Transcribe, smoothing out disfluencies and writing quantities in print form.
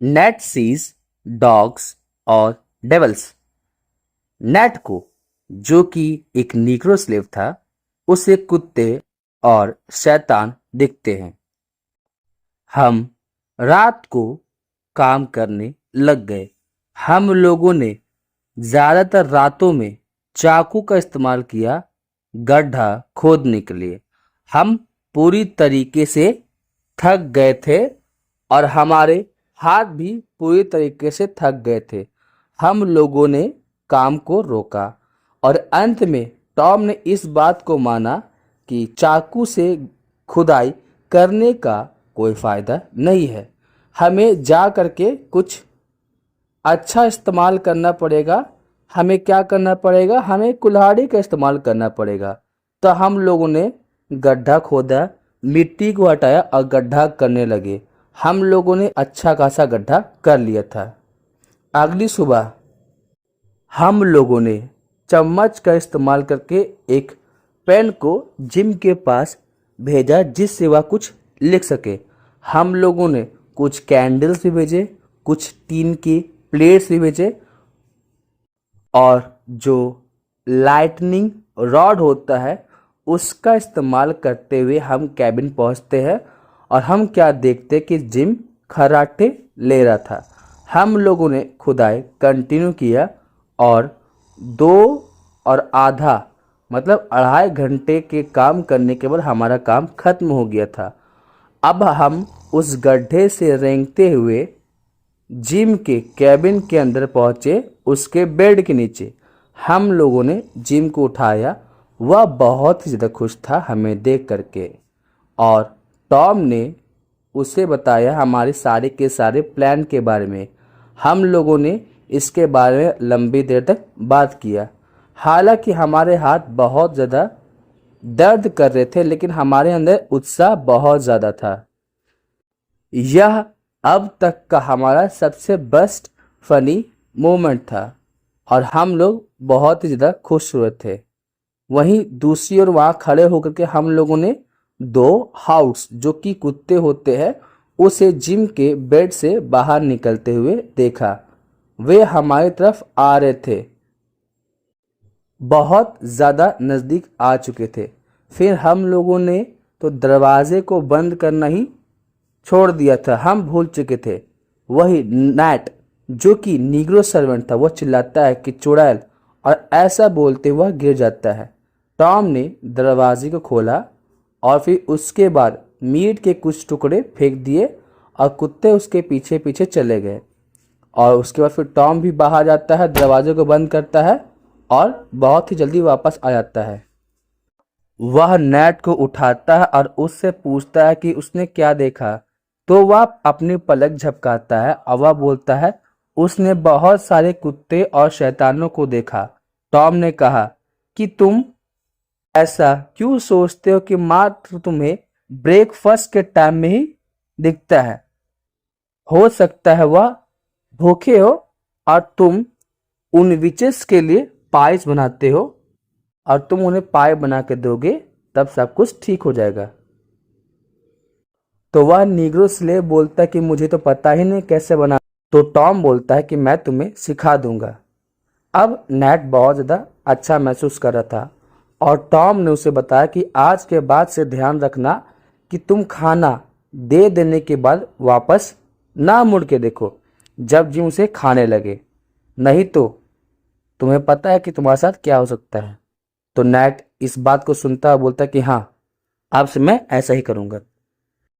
Net seize dogs और dwells. Net को, जो कि एक नीग्रो स्लेव था, उसे कुत्ते और शैतान दिखते हैं। हम रात को काम करने लग गए। हम लोगों ने ज्यादातर रातों में चाकू का इस्तेमाल किया गड्ढा खोदने के लिए। हम पूरी तरीके से थक गए थे और हमारे हाथ भी पूरी तरीके से थक गए थे। हम लोगों ने काम को रोका और अंत में टॉम ने इस बात को माना कि चाकू से खुदाई करने का कोई फायदा नहीं है, हमें जा करके कुछ अच्छा इस्तेमाल करना पड़ेगा। हमें क्या करना पड़ेगा? हमें कुल्हाड़ी का इस्तेमाल करना पड़ेगा। तो हम लोगों ने गड्ढा खोदा, मिट्टी को हटाया और गड्ढा करने लगे। हम लोगों ने अच्छा खासा गड्ढा कर लिया था। अगली सुबह हम लोगों ने चम्मच का इस्तेमाल करके एक पेन को जिम के पास भेजा जिससे वह कुछ लिख सके। हम लोगों ने कुछ कैंडल्स भी भेजे, कुछ टीन की प्लेट्स भी भेजे और जो लाइटनिंग रॉड होता है उसका इस्तेमाल करते हुए हम कैबिन पहुंचते हैं और हम क्या देखते कि जिम खर्राटे ले रहा था। हम लोगों ने खुदाई कंटिन्यू किया और 2.5 मतलब 2.5 घंटे के काम करने के बाद हमारा काम खत्म हो गया था। अब हम उस गड्ढे से रेंगते हुए जिम के कैबिन के अंदर पहुंचे, उसके बेड के नीचे। हम लोगों ने जिम को उठाया। वह बहुत ही ज़्यादा खुश था हमें देख करके और टॉम ने उसे बताया हमारे सारे के सारे प्लान के बारे में। हम लोगों ने इसके बारे में लंबी देर तक बात किया। हालांकि हमारे हाथ बहुत ज़्यादा दर्द कर रहे थे लेकिन हमारे अंदर उत्साह बहुत ज़्यादा था। यह अब तक का हमारा सबसे बेस्ट फनी मोमेंट था और हम लोग बहुत ही ज़्यादा खुश हुए थे। वहीं दूसरी ओर वहाँ खड़े होकर के हम लोगों ने 2 हाउस जो कि कुत्ते होते हैं उसे जिम के बेड से बाहर निकलते हुए देखा। वे हमारी तरफ आ रहे थे, बहुत ज़्यादा नज़दीक आ चुके थे। फिर हम लोगों ने तो दरवाजे को बंद करना ही छोड़ दिया था, हम भूल चुके थे। वही नैट जो कि नीग्रो सर्वेंट था वह चिल्लाता है कि चुड़ैल, और ऐसा बोलते वह गिर जाता है। टॉम ने दरवाजे को खोला और फिर उसके बाद मीट के कुछ टुकड़े फेंक दिए और कुत्ते उसके पीछे पीछे चले गए। और उसके बाद फिर टॉम भी बाहर जाता है, दरवाजे को बंद करता है और बहुत ही जल्दी वापस आ जाता है। वह नेट को उठाता है और उससे पूछता है कि उसने क्या देखा। तो वह अपनी पलक झपकाता है और वह बोलता है उसने बहुत सारे कुत्ते और शैतानों को देखा। टॉम ने कहा कि तुम ऐसा क्यों सोचते हो कि मात्र तुम्हें ब्रेकफास्ट के टाइम में ही दिखता है? हो सकता है वह भूखे हो और तुम उन विचेस के लिए पाइस बनाते हो और तुम उन्हें पाए बना के दोगे, तब सब कुछ ठीक हो जाएगा। तो वह नीग्रो स्लेव बोलता है कि मुझे तो पता ही नहीं कैसे बना। तो टॉम बोलता है कि मैं तुम्हें सिखा दूंगा। अब नेट बहुत ज़्यादा अच्छा महसूस कर रहा था और टॉम ने उसे बताया कि आज के बाद से ध्यान रखना कि तुम खाना दे देने के बाद वापस ना मुड़ के देखो जब जिम उसे खाने लगे, नहीं तो तुम्हें पता है कि तुम्हारे साथ क्या हो सकता है। तो नेट इस बात को सुनता है, बोलता है कि हाँ, अब से मैं ऐसा ही करूँगा।